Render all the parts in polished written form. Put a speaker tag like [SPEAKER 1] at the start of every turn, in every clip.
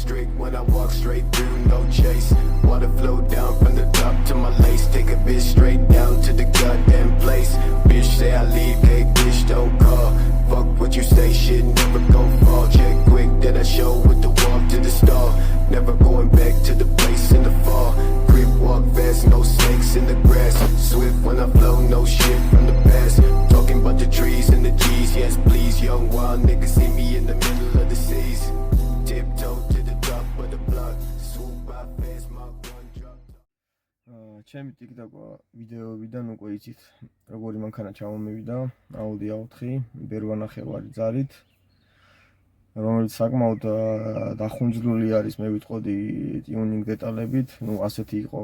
[SPEAKER 1] strict when I walk straight through, no chase. Water flow down from the top to my lace. Take a bitch straight down to the goddamn place. Bitch say I leave, hey bitch don't call. Fuck what you say, shit never go fall. Check quick that I show with the walk to the stall. Never going back to the place in the fall. Grip walk fast, no snakes in the grass. Swift when I flow, no shit from the past. Talking about the trees and the G's, yes please. Young wild niggas see me in the middle of the seas. Tiptoe to the top of the block. Swoop by fast, mark one drop.
[SPEAKER 2] ჩემი TikTok ვიდეოებიდან უკვე იცით როგორი მანქანა ჩამომივიდა Audi A4 ბერვანახევარი ძალით რომელიც საკმაოდ დახუნჯლული არის მე ვიტყოდი ტიუნინგ დეტალებით ნუ ასეთი იყო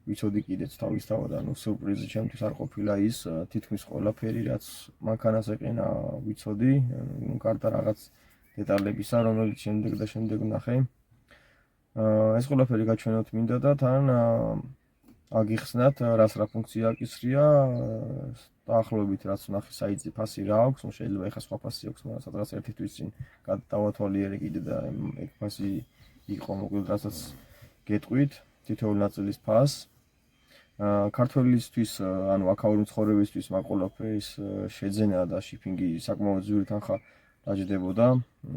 [SPEAKER 2] ვიცოდი კიდეც თავისთავად ანუ სურპრიზი ჩემთვის არ ყოფილა ის თითქმის ყველაფერი რაც მანქანას ეყენა ვიცოდი ნუ გარდა რაღაც დეტალებისა რომელიც შემდეგ ვნახე ეს ყველაფერი გაჩვენოთ მინდა და თან აგიხსნათ რას რა ფუნქცია აკისრია დაახლოებით რაც ვნახე საიტზე ფასი რა აქვს ნუ შეიძლება ეხა სხვა ფასი აქვს მაგრამ სადღაც ერთი თვის წინ დავათვალიერე კიდე და ეგ ფასი იყო მოკლედ რასაც გეტყვით თითოეულ ნაწილის ფასს ქართველისთვის ანუ აქაური მცხოვრებისთვის მაგ ყველაფრის შეძენა და შიფინგი საკმაოდ ძვირი თანხა დაჯდებოდა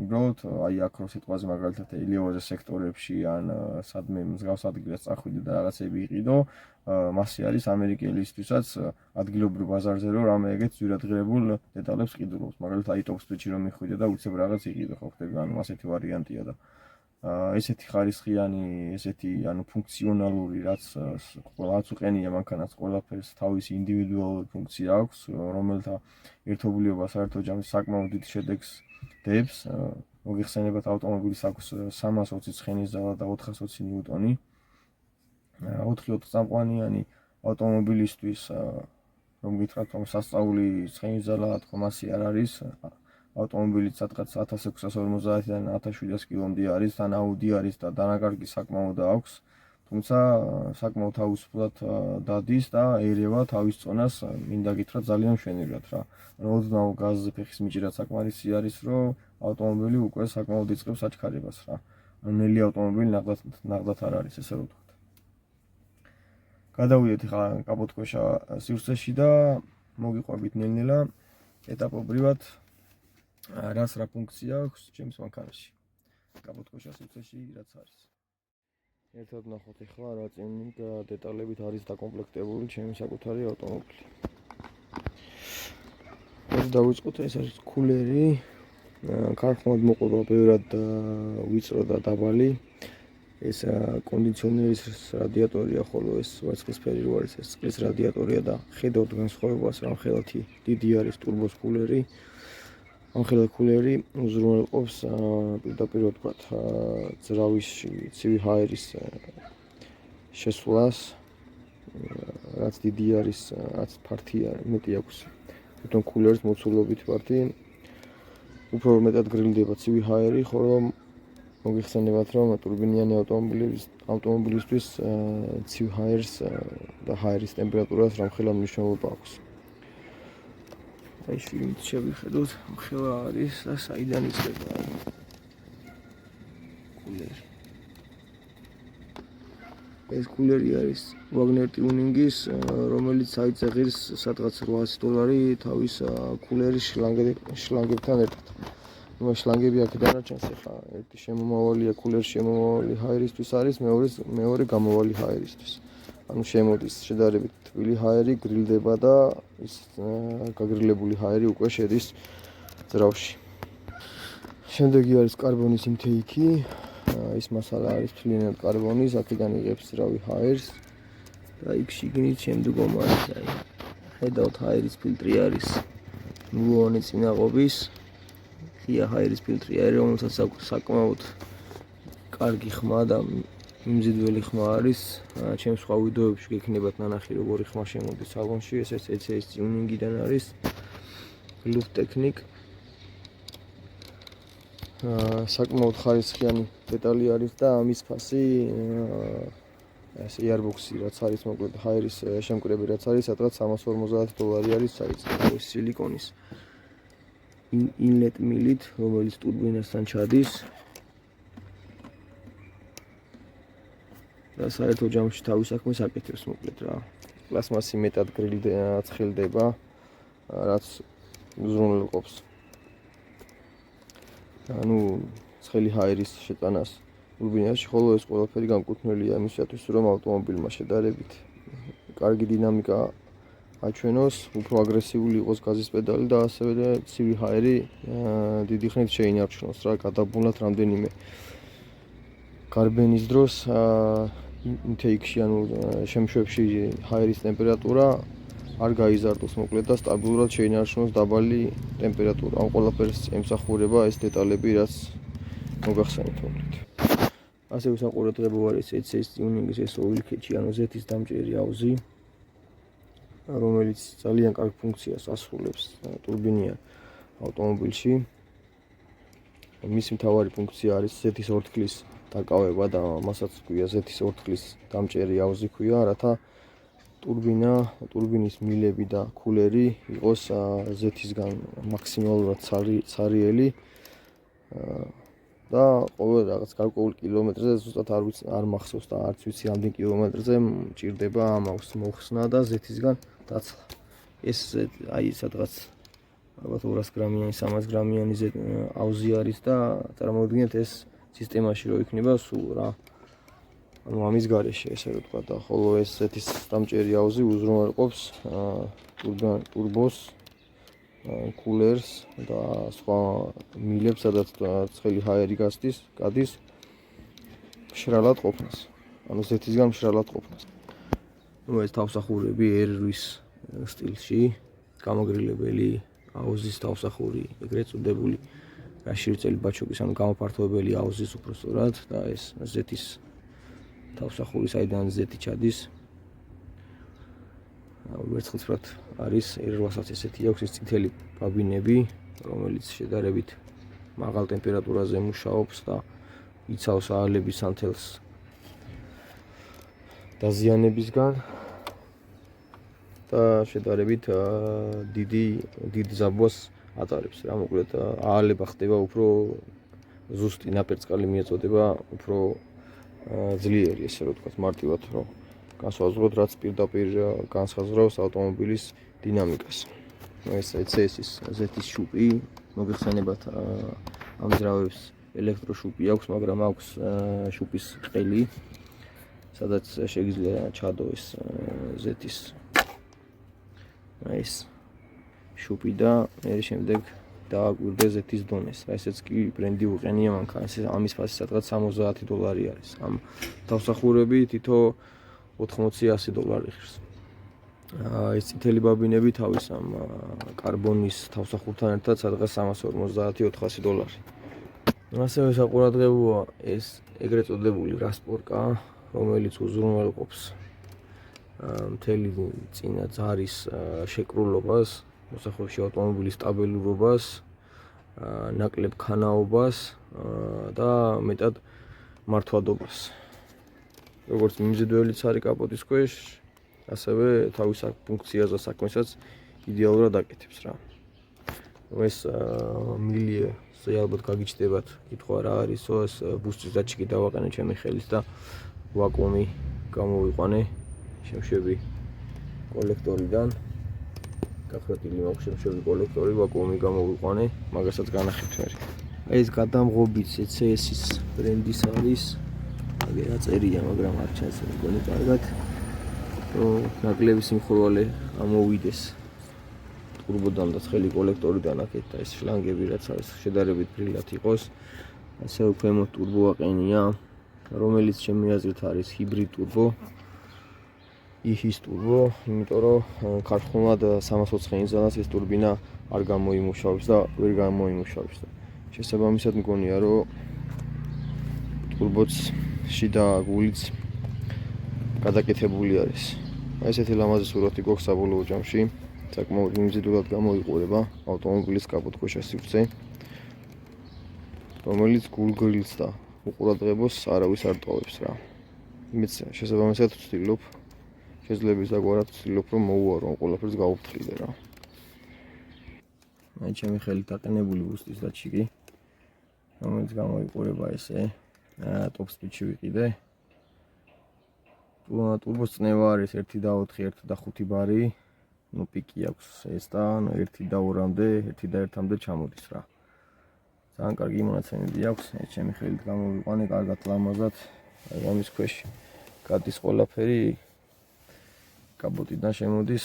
[SPEAKER 2] უბრალოდ აი აქ რო სიტყვაზე მაგალითად ელიავაზე სექტორებში ან სადმე მსგავს ადგილას წახვიდე და რაღაცები იყიდო მასე არის ამერიკელისთვისაც ადგილობრივ ბაზარზე რო რამე ეგეთ ძვირადღირებულ დეტალებს ყიდულობს მაგალითად აი ტოპ სპიჩი რომ მიხვიდე და უცებ რაღაც იყიდო ხო ხდები ანუ ასეთი ვარიანტია და ესეთი ხარისხიანი ესეთი ანუ ფუნქციონალური რაც ყველაც უყენია მანქანას ყველაფერს თავისი ინდივიდუალური ფუნქცია აქვს რომელთა ერთობლიობა საერთო ჯამის საკმაოდ დიდ შედეგს დებს მოგიხსენებათ ავტომობილის აქვს 320 ცხენის ძალა და 420 ნიუტონი 4-20 წამყვანიანი ავტომობილისთვის რომ გითხრათ რომ სასწაული ცხენის ძალა თქო მასი არ არის ავტომობილიც სადღაც 1650-დან 1700 კილომდე არის თან Audi არის და დანაკარგი საკმაოდ აქვს თუმცა საკმაოდ თავისუფლად დადის და ერევა თავის წონას მინდა გითხრათ ძალიან მშვენივრად რა ოდნავ გაზზე ფეხის მიჭირა საკმარისი არის რომ ავტომობილი უკვე საკმაოდ იწყებს აჩქარებას რა ნელი ავტომობილი ნახდათ არ არის ესე რომ ვთქვათ გადავიდეთ ხა კაპოტქვეშა სივრცეში და მოგიყვებით ნელ-ნელა ეტაპობრივად რას რა ფუნქცია აქვს ჩემს მანქანაში კაპოტქვეშა სივრცეში რაც არის ერთად ნახოთ ახლა რა ტიუნინგ დეტალებით არის დაკომპლექტებული ჩემი საკუთარი ავტომობილი ეს დავიწყოთ ეს არის კულერი ქარხნად მოყვება ბევრად ვიწრო და დაბალი ეს კონდიციონერის რადიატორია ხოლო ეს ვერცხლისფერი რო არის ეს წყლის რადიატორია და ხედავთ განსხვავებას რომ ხელათი დიდი არის ტურბოს კულერი ამ ხელა კულერი უზრუნველყოფს პირდაპირ ვთქვათ ძრავისში ცივი ჰაერის შესვლას რაც დიდი არის რაც ფართია მეტი აქვს თვითონ კულერის მოცულობით ფართი უფრო მეტად გრილდება ცივი ჰაერი ხოლო მოგიხსენებათ რომ ტურბინიანი ავტომობილისთვის ცივ ჰაერს და ჰაერის ტემპერატურას რამხელა მნიშვნელობა აქვს აი შიგნით შევიხედოთ ხელა არის და საიდან იწყება კულერი ეს კულერი არის Wagner ტიუნინგის რომელიც საიტზე ღირს სადღაც $800 თავის კულერის შლანგებთან ერთად ნუ შლანგები აქ დანარჩენს ახლა ერთი შემომავალია კულერის შემომავალი ჰაერისთვის არის მეორე გამოვალი ჰაერისთვის ანუ შემოდის შედარებით თბილი ჰაერი გრილდება და ის გაგრილებული ჰაერი უკვე შედის ძრავში შემდეგი არის კარბონის ინტეიკი ის მასალა არის თლიანად კარბონის აქედან იღებს ძრავი ჰაერს და იქ შიგნით შემდგომ არის აი ხედავთ ჰაერის ფილტრი არის მუონი წინაღობის ღია ჰაერის ფილტრი არის რომელსაც საკმაოდ კარგი ხმა და მიმზიდველი ხმა არის ჩემს სხვა ვიდეოებში გექნებათ ნანახი როგორი ხმა შემოდის სალონში ესეც ECS ტიუნინგიდან არის Loop Technic საკმაოდ ხარისხიანი დეტალი არის და ამის ფასი ეს earbox-ი რაც არის მოკლედ ჰაერის შემკრები რაც არის სადღაც $350 არის საიტზე ეს სილიკონის ინლეტ მილით რომელიც ტურბინასთან ჩადის და საერთო ჯამში თავის საქმეს აკეთებს მოკლედ რა. პლასმასი მეტად ცხელდება, რაც უზრუნველყოფს. ანუ ცხელი ჰაერის შეტანას ტურბინაში, ხოლო ეს ყველაფერი განკუთვნილია იმისათვის, რომ ავტომობილმა შედარებით კარგი დინამიკა აჩვენოს, უფრო აგრესიული იყოს გაზის პედალი და ასევე ცივი ჰაერი დიდი ხნით შეინარჩუნოს რა, გადაბმულად რამდენიმე გარბენის დროს ინტეიქში, ანუ შემშვებში ჰაერის ტემპერატურა არ გაიზარდოს მოკლედ და სტაბილურად შეინარჩუნოს დაბალი ტემპერატურა. ამ ყველაფერს ემსახურება ეს დეტალები, რაც მოგახსენეთ მოკლედ. ასევე საყურადღებო არის ECS ტიუნინგის ეს oil catch, ანუ ზეთის დამჭერი აუზი, რომელიც ძალიან კარგ ფუნქციას ასრულებს ტურბინიან ავტომობილში. მისი მთავარი ფუნქცია არის ზეთის ორთქლის დაკავება და მასაც ქვია ზეთის ორთქლის დამჭერი აუზი ქვია, რათა ტურბინის მილები და ქულერი იყოს ზეთისგან მაქსიმალურად ცარიელი და ყოველ რაღაც გარკვეულ კილომეტრზე ზუსტად არ მახსოვს და არც ვიცი რამდენ კილომეტრზე მჭირდება ამ აუზის მოხსნა და ზეთისგან დაცლა. ეს აი სადღაც ალბათ 200 გრამიანი, 300 გრამიანი აუზი არის და წარმოვიდგინეთ ეს სისტემაში რო იქნება სულ რა. ანუ ამის გარეშე ესე რომ თქვა და ხოლო ეს ზეთის დამჭერი აუზი უზრუნველყოფს ტურბოს, კულერს და სხვა მილებს, სადაც ცხელი ჰაერი გადის მშრალად ყოფნას. ანუ ზეთისგან მშრალად ყოფნას. ნუ ეს თავსახურები R-ვის სტილში, გამოგრილებელი აუზის თავსახური, ეგრეთ წოდებული რაშირწელი ბაჩოკის, ანუ გამოფართოვებელი აუზის უпростоრად და ეს ზეთის თავსახური, საიდან ზეთი ჩადის. ვერცხლისფრად არის R8-საც ესეთი აქვს ეს წითელი ბაბინები, რომელიც შედარებით მაღალ ტემპერატურაზე მუშაობს და იცავს აალების ანთელს დაზიანებისგან და შედარებით დიდ ზაბვას ატარებს რა. მოკლედ აალება ხდება უფრო ზუსტი, ნაპერწკალი მიეწოდება უფრო ძლიერი, ესე რომ ვთქვათ, მარტივად რომ განსაზღვროთ, რაც პირდაპირ განსაზღვრავს ავტომობილის დინამიკას. ეს ECS-ის ზეთის შუპი, მოგეხსენებათ ამ ძრავებს ელექტროშუპი აქვს, მაგრამ აქვს შუპის ყელი, სადაც შეიძლება ჩადო ეს ზეთის ეს შუპი და შემდეგ დააკვირდე ზეთის დონეს. ესეც კი ბრენდი უყენია მანქანას. ამის ფასი სადღაც $70 არის. ამ თავსახურები თითო 80-100 დოლარი ხირს. ეს წითელი ბაბინები თავის ამ კარბონის თავსახურთან ერთად სადღაც $350-400. ასევე საყურადღებოა ეს ეგრეთ წოდებული რასპორკა, რომელიც უზრუნველყოფს მთელი წინა ძარის შეკრულობას, მოსახელში ავტომობილის სტაბილურობას, ნაკლებ ქანაობას და მეტად მართვადობას. როგორც მიმზიდველიც არის კაპოტის ქვეშ, ასევე თავის ფუნქციას და საქმესაც იდეალურად აკეთებს რა. ეს მილიე ალბათ გაგიჩნდებათ კითხვა რა არისო, ეს ბუსტის დაჭიკი დავაყენე ჩემი ხელით და ვაკუუმი გამოვიყვანე შემშვები კოლექტორიდან. გახრატილი მაქვს შემშვები კოლექტორი, ვაკუუმი გამოვიყვანე, მაგასაც განახებთ მე. ეს გადამღობიც ECS-ის ბრენდის არის. აგერა წერია, მაგრამ არ ჩანს მეგონი კარგად. რომ ნაკლები სიმხურვალე ამოვიდეს ტურბოდან და ცხელი კოლექტორიდან აქეთ და ეს შლანგები რაც არის შედარებით ფრილად იყოს. ასევე ქვემოთ ტურბო აყენია, რომელიც ჩემი აზრით არის ჰიბრიდ ტურბო. იხის ტურბო, იმიტომ რომ ქარხნულად 320 ინზანას ეს ტურბინა არ გამოიმუშავებს და ვერ გამოიმუშავებს. შესაბამისად მგონია რომ ტურბოც შიდა გულიც გადაკეთებული არის. ესეთი ლამაზი სურათი გვაქვს საბოლოო ჯამში. საკმაოდ მიმზიდველად გამოიყურება ავტომობილის კაპოტქვეშა სივრცე, რომელიც გულგრილს და უყურადღებას არავის არ ტოვებს რა. მეც შესაბამისად ვცდილობ, შეძლების დაგვარად ვცდილობ, რომ მოუარო ამ ყველაფერს გავუფრთხილდე რა. მე ჩემი ხელით აყენებული ბუსტის დაჭიკი, რომელიც გამოიყურება ესე ტოპ სპიდში ვიყიდე. ტურბოს წნევა არის 1 და 4, 1 და 5 ბარი. ნუ პიკი აქვს ეს და 1 და 2-მდე, 1 და 1-მდე ჩამოდის რა. ძალიან კარგი მონაცემები აქვს, ეს ჩემი ხელით გამოვიყვანე კარგად ლამაზად. აი ამის ქვეშ გადის ყველაფერი. კაპოტიდან შემოდის.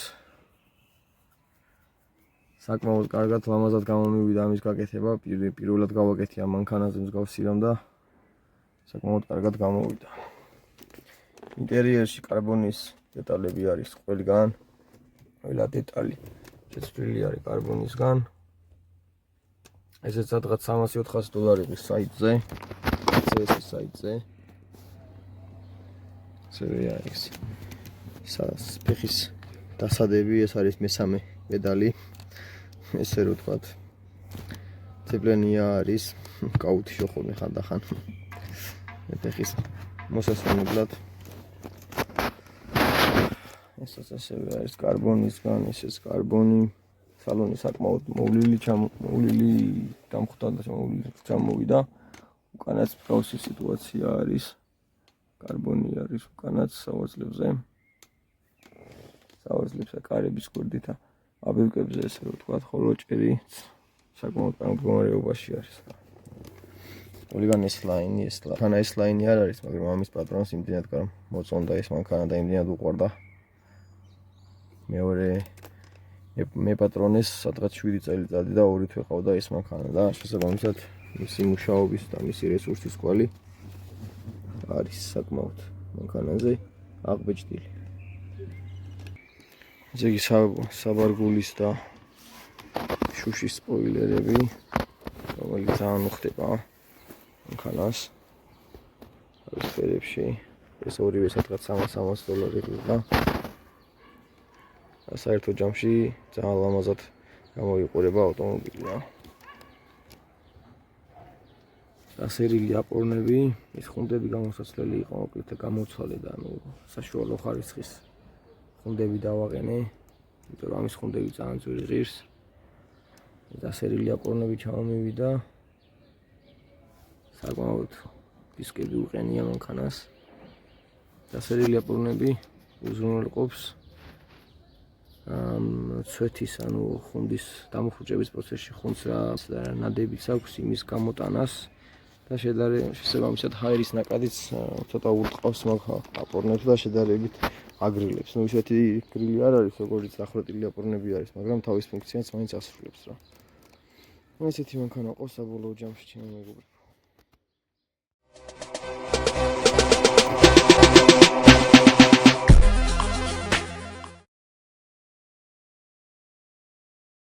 [SPEAKER 2] საკმაოდ კარგად ლამაზად გამომივიდა ამის გაკეთება. პირველად გავაკეთე ამ მანქანაზე მსგავსი რამ და საკმაოდ კარგად გამოვიდა. ინტერიერში კარბონის დეტალები არის ყველგან. ყველა დეტალი შეცვლილი არის კარბონისგან. ესეც სადღაც $300-400 საიტზე. CS-ის საიტზე. ასევე არის ფეხის დასადები, ეს არის მესამე პედალი. ესე რომ ვთქვათ. ძებლენია არის გაუთიშო ხოლმე ხანდახან. ფეხის მოსასვენებლად. ესაც ასევე არის კარბონისგან, ესეც კარბონი. სალონი საკმაოდ მოვლილი დამხვდა და ჩამოვიდა. უკანაც მსგავსი სიტუაცია არის. კარბონი არის უკანაც სავარძლებზე. სავარძლებზე კარების გვერდით აბივკებზე ესე რომ ვთქვათ, ხოლო ჭერი საკმაოდ კარგ მდგომარეობაში არის. ყველგან ეს ლაინი, ეს ლაინი არ არის, მაგრამ ამის პატრონს იმდენად მოწონდა ეს მანქანა და იმდენად უყვარდა. მეორე მე პატრონეს სადღაც 7 წელიწადი და 2 თვე ყავდა ეს მანქანა და შესაბამისად მისი მუშაობის და მისი რესურსის კვალი არის საკმაოდ მანქანაზე აღბეჭდილი. ესე იგი საბარგულის და შუშის სპოილერები, რომელიც ძალიან უხდება მანქანას. არის სფერებში, ეს ორივე სადღაც $300 ყიდა. საერთო ჯამში ძალიან ლამაზად გამოიყურება ავტომობილი რა. ასერილი აპორნები, ეს ხუნდები გამოსაცვლელი იყო, მოკლედ გამოცვალე და საშუალო ხარისხის ხუნდები დავაყენე, იმიტომ რომ ამის ხუნდები ძალიან ძვირი ღირს. ასერილი აპორნები ჩამომივიდა. საკმაოდ დისკები უყენია მანქანას. ასერილი აპორნები უზრუნველყოფს ცვეთის, ანუ ხუნდის დამუხრუჭების პროცესში ხუნდს რა ნადებიც აქვს იმის გამოტანას და შესაბამისად ჰაერის ნაკადიც ცოტა ურტყავს მაგ აპორნებს და შედარებით აგრილებს. ნუ ისეთი გრილი არ არის, როგორც დახვრეტილი აპორნები არის, მაგრამ თავის ფუნქციას მაინც ასრულებს რა. ესეთი მანქანა ყავს საბოლოო ჯამში ჩემო მეგობრებო.